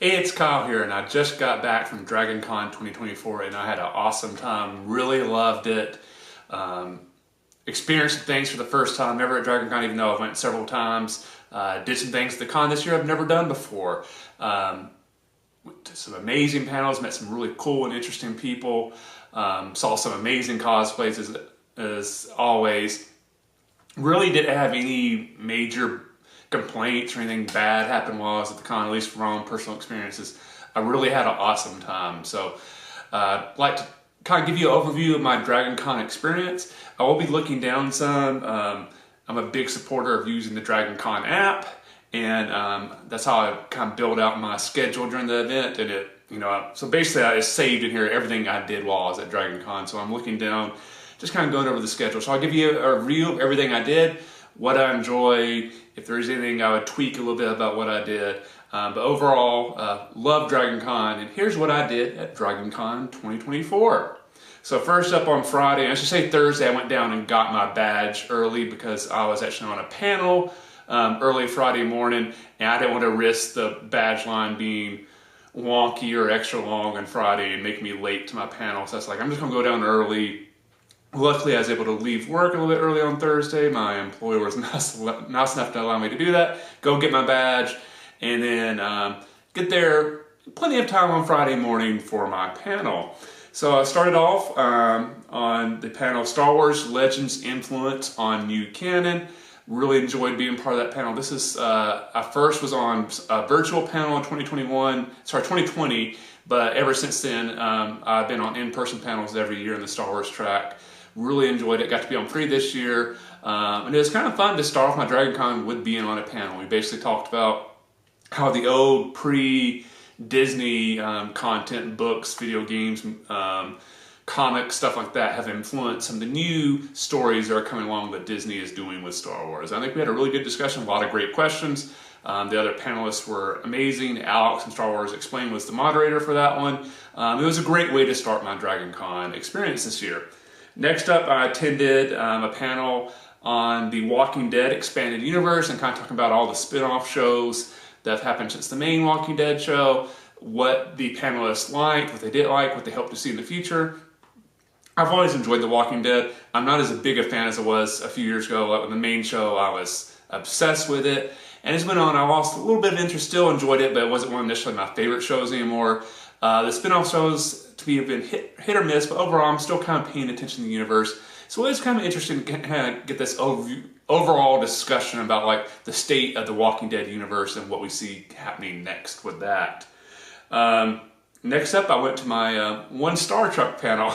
Hey, it's Kyle here, and I just got back from Dragon Con 2024, and I had an awesome time. Really loved it. Experienced some things for the first time, never at Dragon Con, even though I went several times. Did some things at the con this year I've never done before. Went to some amazing panels, met some really cool and interesting people. Saw some amazing cosplays as always. Really didn't have any major complaints or anything bad happen while I was at the con, at least from my own personal experiences. I really had an awesome time. So I'd like to kind of give you an overview of my Dragon Con experience. I will be looking down some. I'm a big supporter of using the Dragon Con app, and that's how I kind of build out my schedule during the event. And so basically I saved in here everything I did while I was at Dragon Con. So I'm looking down, just kind of going over the schedule. So I'll give you a review of everything I did, what I enjoyed, if there's anything I would tweak a little bit about what I did. But overall, love Dragon Con, and here's what I did at Dragon Con 2024. So first up on Friday, I should say Thursday, I went down and got my badge early because I was actually on a panel early Friday morning, and I didn't want to risk the badge line being wonky or extra long on Friday and make me late to my panel. So I was like, I'm just going to go down early. Luckily, I was able to leave work a little bit early on Thursday. My employer was nice enough to allow me to do that. Go get my badge, and then get there plenty of time on Friday morning for my panel. So I started off on the panel Star Wars Legends Influence on New Canon. Really enjoyed being part of that panel. This is, I first was on a virtual panel in 2020, but ever since then, I've been on in-person panels every year in the Star Wars track. Really enjoyed it. Got to be on 3 this year. And it was kind of fun to start off my Dragon Con with being on a panel. We basically talked about how the old pre-Disney content, books, video games, comics, stuff like that have influenced some of the new stories that are coming along that Disney is doing with Star Wars. I think we had a really good discussion, a lot of great questions. The other panelists were amazing. Alex from Star Wars Explained was the moderator for that one. It was a great way to start my Dragon Con experience this year. Next up, I attended a panel on the Walking Dead Expanded Universe and kind of talking about all the spin-off shows that have happened since the main Walking Dead show, what the panelists liked, what they didn't like, what they hope to see in the future. I've always enjoyed The Walking Dead. I'm not as big a fan as I was a few years ago. Like with the main show, I was obsessed with it. And as it went on, I lost a little bit of interest, still enjoyed it, but it wasn't one of initially my favorite shows anymore. The spin-off shows to me have been hit or miss, but overall I'm still kind of paying attention to the universe. So it was kind of interesting to kind of get this overall discussion about like the state of the Walking Dead universe and what we see happening next with that. Next up, I went to my one Star Trek panel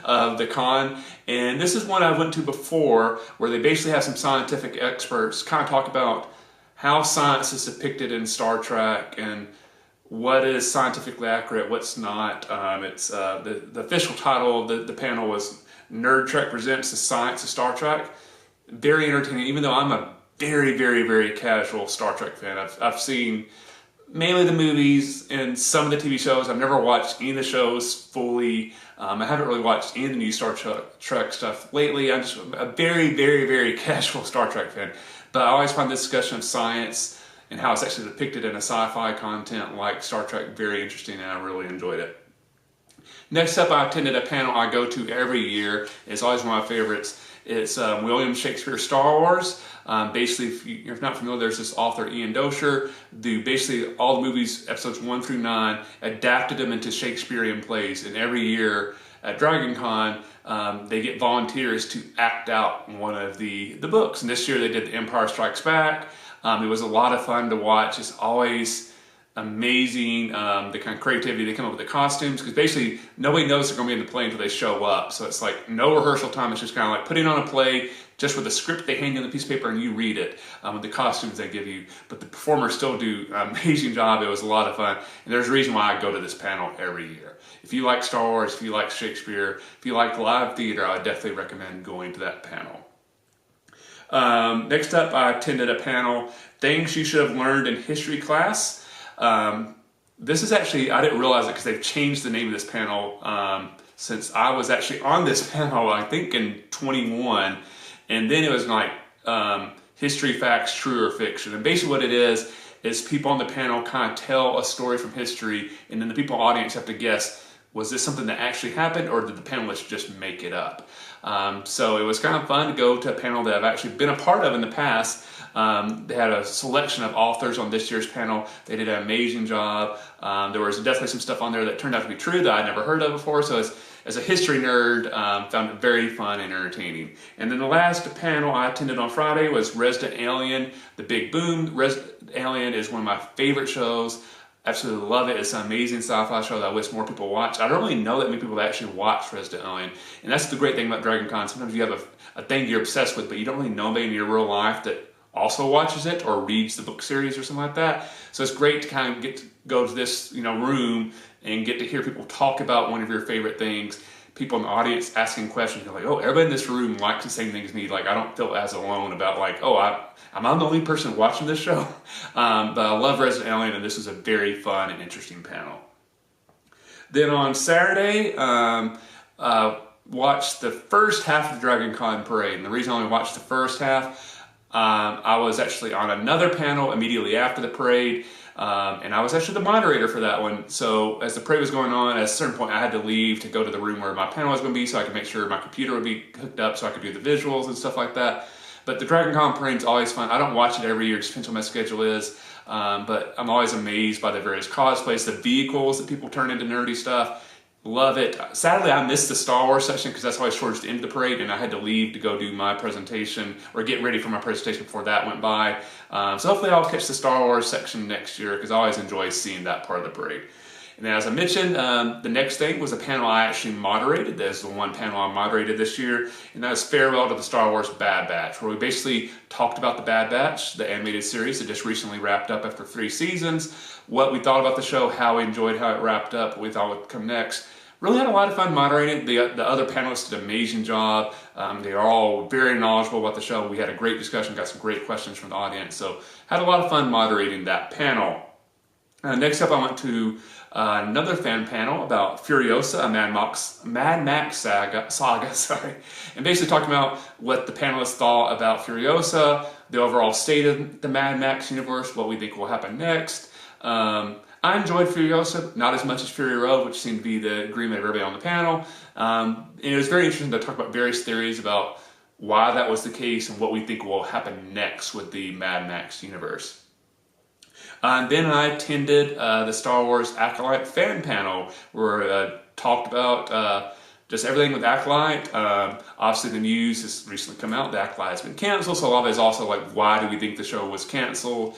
of the con, and this is one I went to before where they basically have some scientific experts kind of talk about how science is depicted in Star Trek and what is scientifically accurate, what's not. It's the official title of the panel was Nerd Trek Presents the Science of Star Trek. Very entertaining, even though I'm a very, very, very casual Star Trek fan. I've seen mainly the movies and some of the TV shows. I've never watched any of the shows fully. I haven't really watched any of the new Star Trek stuff lately. I'm just a very, very, very casual Star Trek fan. But I always find this discussion of science and how it's actually depicted in a sci-fi content like Star Trek very interesting, and I really enjoyed it. Next up, I attended a panel I go to every year. It's always one of my favorites. It's William Shakespeare Star Wars. Basically, if you're not familiar, there's this author, Ian Dozier, who basically all the movies, episodes 1 through 9, adapted them into Shakespearean plays. And every year at Dragon Con, they get volunteers to act out one of the books. And this year they did The Empire Strikes Back. It was a lot of fun to watch. It's always amazing, the kind of creativity they come up with the costumes, because basically nobody knows they're going to be in the play until they show up. So it's like no rehearsal time. It's just kind of like putting on a play just with a script they hand you on the piece of paper and you read it with the costumes they give you. But the performers still do an amazing job. It was a lot of fun. And there's a reason why I go to this panel every year. If you like Star Wars, if you like Shakespeare, if you like live theater, I would definitely recommend going to that panel. Next up, I attended a panel, Things You Should Have Learned in History Class. This is actually, I didn't realize it because they've changed the name of this panel since I was actually on this panel, I think in 21. And then it was like History Facts, True or Fiction. And basically what it is is people on the panel kind of tell a story from history, and then the people in the audience have to guess, was this something that actually happened, or did the panelists just make it up? So it was kind of fun to go to a panel that I've actually been a part of in the past. They had a selection of authors on this year's panel. They did an amazing job. There was definitely some stuff on there that turned out to be true that I'd never heard of before. So as a history nerd, found it very fun and entertaining. And then the last panel I attended on Friday was Resident Alien, The Big Boom. Resident Alien is one of my favorite shows. Absolutely love it. It's an amazing sci-fi show that I wish more people watch. I don't really know that many people that actually watch Resident Alien. And that's the great thing about Dragon Con. Sometimes you have a thing you're obsessed with, but you don't really know anybody in your real life that also watches it or reads the book series or something like that. So it's great to kind of get to go to this room and get to hear people talk about one of your favorite things. People in the audience asking questions. You're like, oh, everybody in this room likes the same thing as me. Like, I don't feel as alone about like, oh, am I the only person watching this show? But I love Resident Alien, and this was a very fun and interesting panel. Then on Saturday, watched the first half of the Dragon Con parade. And the reason I only watched the first half, I was actually on another panel immediately after the parade. And I was actually the moderator for that one. So as the parade was going on, at a certain point I had to leave to go to the room where my panel was going to be so I could make sure my computer would be hooked up so I could do the visuals and stuff like that. But the Dragon Con parade is always fun. I don't watch it every year, it just depends on what my schedule is. But I'm always amazed by the various cosplays, the vehicles that people turn into nerdy stuff. Love it. Sadly, I missed the Star Wars section because that's always towards the end of the parade, and I had to leave to go do my presentation or get ready for my presentation before that went by. So hopefully I'll catch the Star Wars section next year because I always enjoy seeing that part of the parade. And then as I mentioned, the next thing was a panel I actually moderated. That's the one panel I moderated this year, and that was Farewell to the Star Wars Bad Batch, where we basically talked about the Bad Batch, the animated series that just recently wrapped up after 3 seasons, what we thought about the show, how we enjoyed how it wrapped up, what we thought would come next. Really had a lot of fun moderating. The other panelists did an amazing job. They are all very knowledgeable about the show. We had a great discussion, got some great questions from the audience. So had a lot of fun moderating that panel. Next up, I went to another fan panel about Furiosa, a Mad Max saga, sorry, and basically talking about what the panelists thought about Furiosa, the overall state of the Mad Max universe, what we think will happen next. I enjoyed Furiosa, not as much as Fury Road, which seemed to be the agreement of everybody on the panel. And it was very interesting to talk about various theories about why that was the case and what we think will happen next with the Mad Max universe. Then I attended the Star Wars Acolyte fan panel where talked about just everything with Acolyte. Obviously the news has recently come out, the Acolyte has been canceled, so a lot of it is also like, why do we think the show was canceled?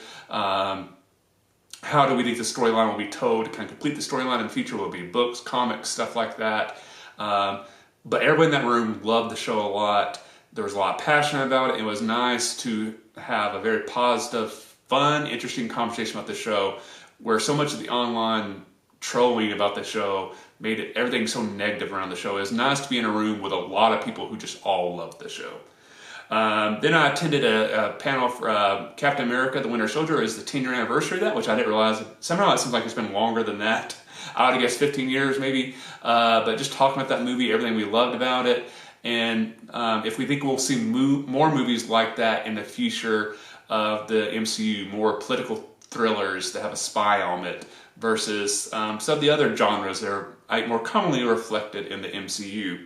How do we think the storyline will be told to kind of complete the storyline in the future? Will it be books, comics, stuff like that? But everybody in that room loved the show a lot. There was a lot of passion about it. It was nice to have a very positive, fun, interesting conversation about the show where so much of the online trolling about the show made it everything so negative around the show. It was nice to be in a room with a lot of people who just all loved the show. Then I attended a panel for Captain America, the Winter Soldier. Is the 10-year anniversary of that, which I didn't realize. Somehow it seems like it's been longer than that. I would have guessed 15 years maybe. But just talking about that movie, everything we loved about it. And if we think we'll see more movies like that in the future of the MCU, more political thrillers that have a spy element versus some of the other genres that are more commonly reflected in the MCU.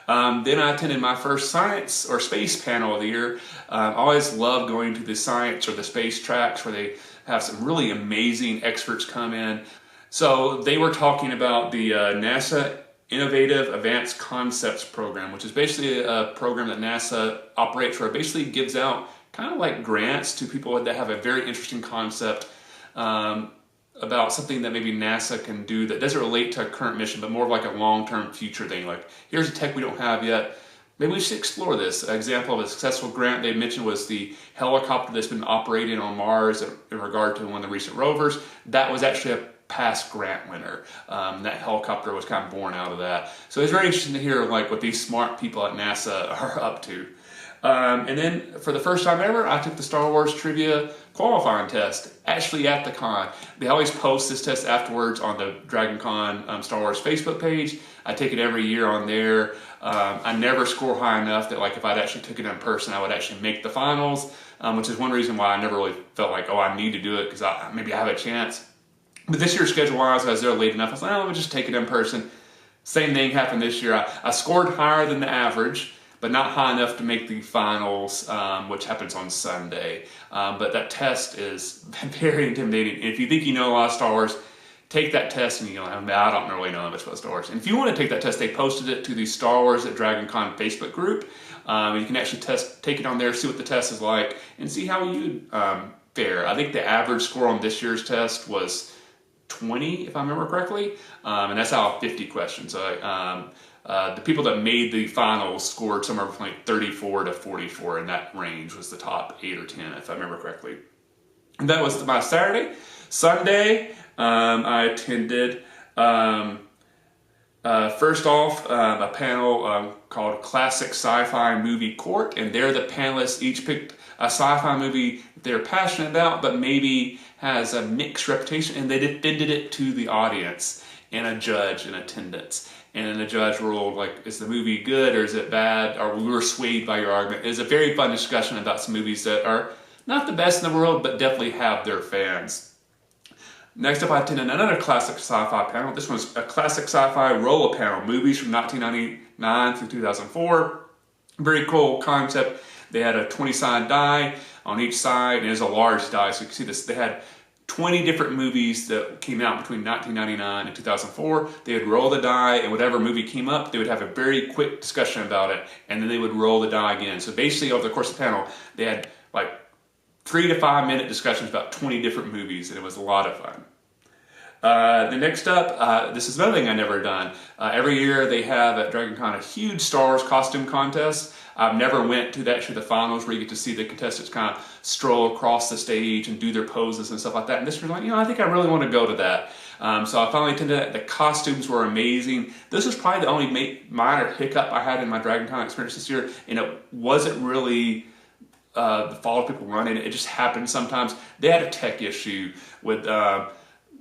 Then I attended my first science or space panel of the year. I always love going to the science or the space tracks where they have some really amazing experts come in. So they were talking about the NASA Innovative Advanced Concepts Program, which is basically a program that NASA operates where it basically gives out kind of like grants to people that have a very interesting concept about something that maybe NASA can do that doesn't relate to a current mission, but more of like a long-term future thing. Like, here's a tech we don't have yet. Maybe we should explore this. An example of a successful grant they mentioned was the helicopter that's been operating on Mars in regard to one of the recent rovers. That was actually a past grant winner. That helicopter was kind of born out of that. So it's very interesting to hear like what these smart people at NASA are up to. And then for the first time ever, I took the Star Wars trivia qualifying test actually at the con. They always post this test afterwards on the Dragon Con Star Wars Facebook page. I take it every year on there. I never score high enough that like if I'd actually took it in person, I would actually make the finals, which is one reason why I never really felt like, oh, I need to do it because maybe I have a chance. But this year, schedule-wise, I was there late enough. I was like, oh, let me just take it in person. Same thing happened this year. I scored higher than the average, but not high enough to make the finals, which happens on Sunday. But that test is very intimidating. If you think you know a lot of Star Wars, take that test and you go, I don't really know that much about Star Wars. And if you want to take that test, they posted it to the Star Wars at Dragon Con Facebook group. You can actually take it on there, see what the test is like, and see how you fare. I think the average score on this year's test was 20, if I remember correctly, and that's out of 50 questions. The people that made the finals scored somewhere between like 34 to 44, and that range was the top 8 or 10, if I remember correctly. And that was my Saturday. Sunday, I attended, first off, a panel called Classic Sci-Fi Movie Court, and there the panelists each picked a sci-fi movie they're passionate about, but maybe has a mixed reputation, and they defended it to the audience and a judge in attendance. And then the judge ruled, like, is the movie good or is it bad? Or we were swayed by your argument. It was a very fun discussion about some movies that are not the best in the world, but definitely have their fans. Next up, I attended another classic sci-fi panel. This was a classic sci-fi roll-up panel, movies from 1999 through 2004. Very cool concept. They had a 20-side die on each side, and it was a large die, so you can see this. They had 20 different movies that came out between 1999 and 2004. They would roll the die, and whatever movie came up, they would have a very quick discussion about it, and then they would roll the die again. So basically, over the course of the panel, they had like 3 to 5 minute discussions about 20 different movies, and it was a lot of fun. The next up, this is another thing I've never done. Every year they have at Dragon Con a huge Star Wars costume contest. I've never went to the finals where you get to see the contestants kind of stroll across the stage and do their poses and stuff like that. And this year, like, I think I really want to go to that. So I finally attended that. The costumes were amazing. This was probably the only minor hiccup I had in my Dragon Con experience this year, and it wasn't really the fault of people running it. It just happened sometimes. They had a tech issue with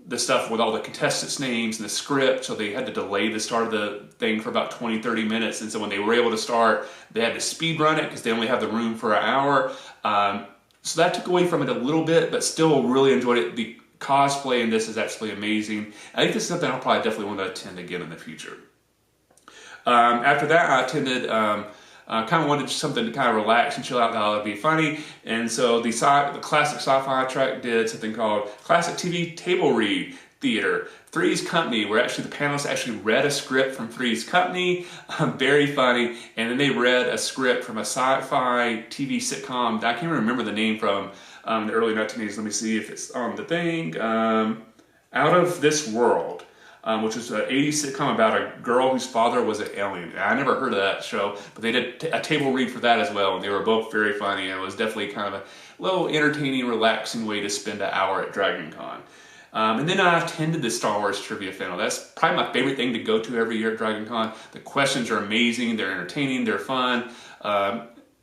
the stuff with all the contestants' names and the script, so they had to delay the start of the thing for about 20-30 minutes, and so when they were able to start, they had to speed run it because they only have the room for an hour. So that took away from it a little bit, but still really enjoyed it. The cosplay in this is actually amazing. I think this is something I'll probably definitely want to attend again in the future. After that, I attended kind of wanted something to kind of relax and chill out, that would be funny. And so the classic sci-fi track did something called Classic TV Table Read Theater. Three's Company, where actually the panelists actually read a script from Three's Company, very funny, and then they read a script from a sci-fi TV sitcom that I can't remember the name from the early 1980s. Let me see if it's on the thing. Out of This World. Which was an 80s sitcom about a girl whose father was an alien. I never heard of that show, but they did a table read for that as well, and they were both very funny, and it was definitely kind of a little entertaining, relaxing way to spend an hour at Dragon Con. And then I attended the Star Wars Trivia Panel. That's probably my favorite thing to go to every year at Dragon Con. The questions are amazing, they're entertaining, they're fun.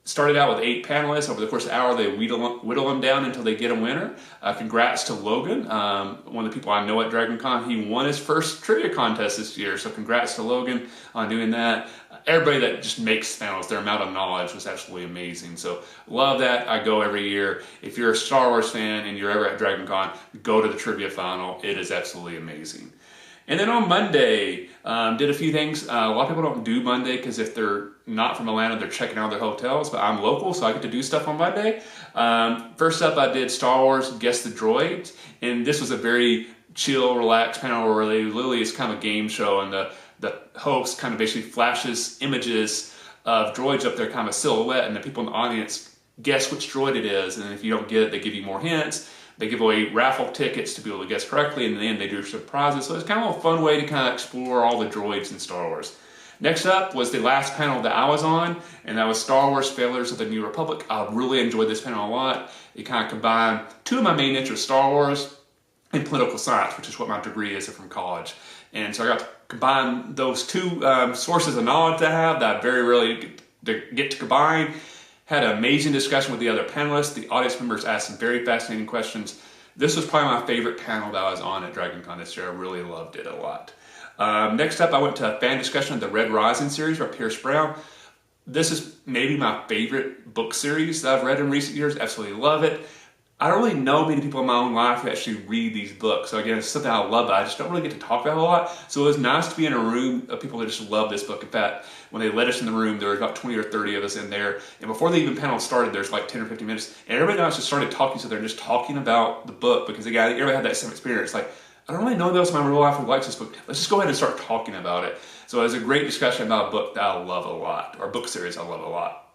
Started out with 8 panelists. Over the course of the hour, they whittle them down until they get a winner. Congrats to Logan, one of the people I know at Dragon Con. He won his first trivia contest this year, so congrats to Logan on doing that. Everybody that just makes panels, their amount of knowledge was absolutely amazing. So love that. I go every year. If you're a Star Wars fan and you're ever at Dragon Con, go to the trivia final. It is absolutely amazing. And then on Monday, did a few things. A lot of people don't do Monday because if they're not from Atlanta, they're checking out their hotels, but I'm local, so I get to do stuff on Monday. First up, I did Star Wars Guess the Droids, and this was a very chill, relaxed panel where they literally is kind of a game show, and the host kind of basically flashes images of droids up there, kind of a silhouette, and the people in the audience guess which droid it is, and if you don't get it, they give you more hints. They give away raffle tickets to be able to guess correctly, and in the end they do surprises. So it's kind of a fun way to kind of explore all the droids in Star Wars. Next up was the last panel that I was on, and that was Star Wars Failures of the New Republic. I really enjoyed this panel a lot. It kind of combined 2 of my main interests, Star Wars and political science, which is what my degree is from college. And so I got to combine those 2 sources of knowledge I have that I very rarely get to combine. Had an amazing discussion with the other panelists. The audience members asked some very fascinating questions. This was probably my favorite panel that I was on at DragonCon this year. I really loved it a lot. Next up, I went to a fan discussion of the Red Rising series by Pierce Brown. This is maybe my favorite book series that I've read in recent years. Absolutely love it. I don't really know many people in my own life who actually read these books. So again, it's something I love, but I just don't really get to talk about it a lot. So it was nice to be in a room of people that just love this book. In fact, when they let us in the room, there was about 20 or 30 of us in there. And before the even panel started, there's like 10 or 15 minutes. And everybody else just started talking to each other and just talking about the book because again, everybody had that same experience. Like, I don't really know those in my real life who likes this book. Let's just go ahead and start talking about it. So it was a great discussion about a book that I love a lot, or a book series I love a lot.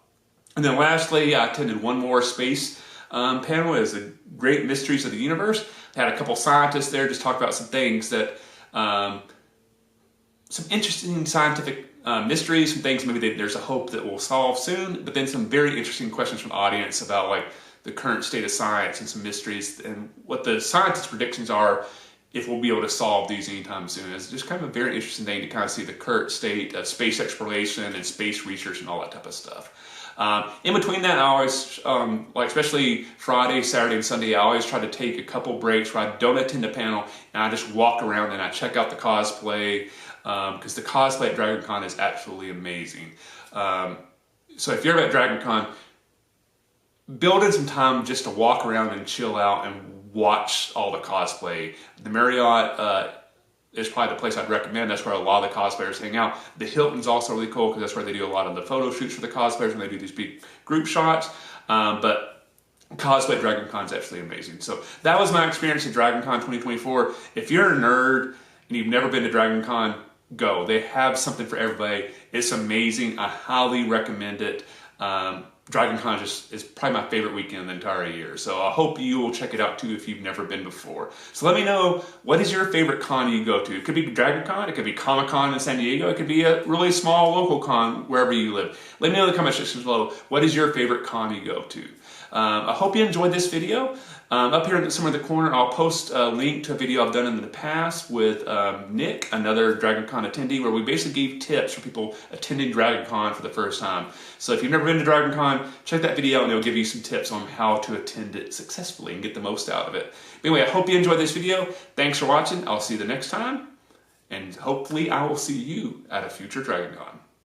And then lastly, I attended one more space panel. It was the Great Mysteries of the Universe. I had a couple scientists there just talk about some things that, some interesting scientific mysteries, some things maybe there's a hope that we'll solve soon, but then some very interesting questions from the audience about like the current state of science and some mysteries and what the scientists' predictions are if we'll be able to solve these anytime soon. It's just kind of a very interesting thing to kind of see the current state of space exploration and space research and all that type of stuff. In between that, I always, like especially Friday, Saturday, and Sunday, I always try to take a couple breaks where I don't attend a panel and I just walk around and I check out the cosplay, because the cosplay at DragonCon is absolutely amazing. So if you're at DragonCon, build in some time just to walk around and chill out and watch all the cosplay. The Marriott is probably the place I'd recommend. That's where a lot of the cosplayers hang out. The Hilton's also really cool because that's where they do a lot of the photo shoots for the cosplayers when they do these big group shots. But cosplay at DragonCon is absolutely amazing. So that was my experience at DragonCon 2024. If you're a nerd and you've never been to DragonCon, go. They have something for everybody. It's amazing. I highly recommend it. DragonCon is probably my favorite weekend of the entire year. So I hope you will check it out too if you've never been before. So let me know, what is your favorite con you go to? It could be DragonCon, it could be Comic-Con in San Diego, it could be a really small local con wherever you live. Let me know in the comment section below, what is your favorite con you go to? I hope you enjoyed this video. Up here somewhere in the corner, I'll post a link to a video I've done in the past with Nick, another DragonCon attendee, where we basically gave tips for people attending DragonCon for the first time. So if you've never been to DragonCon, check that video and it'll give you some tips on how to attend it successfully and get the most out of it. But anyway, I hope you enjoyed this video. Thanks for watching. I'll see you the next time, and hopefully I will see you at a future DragonCon.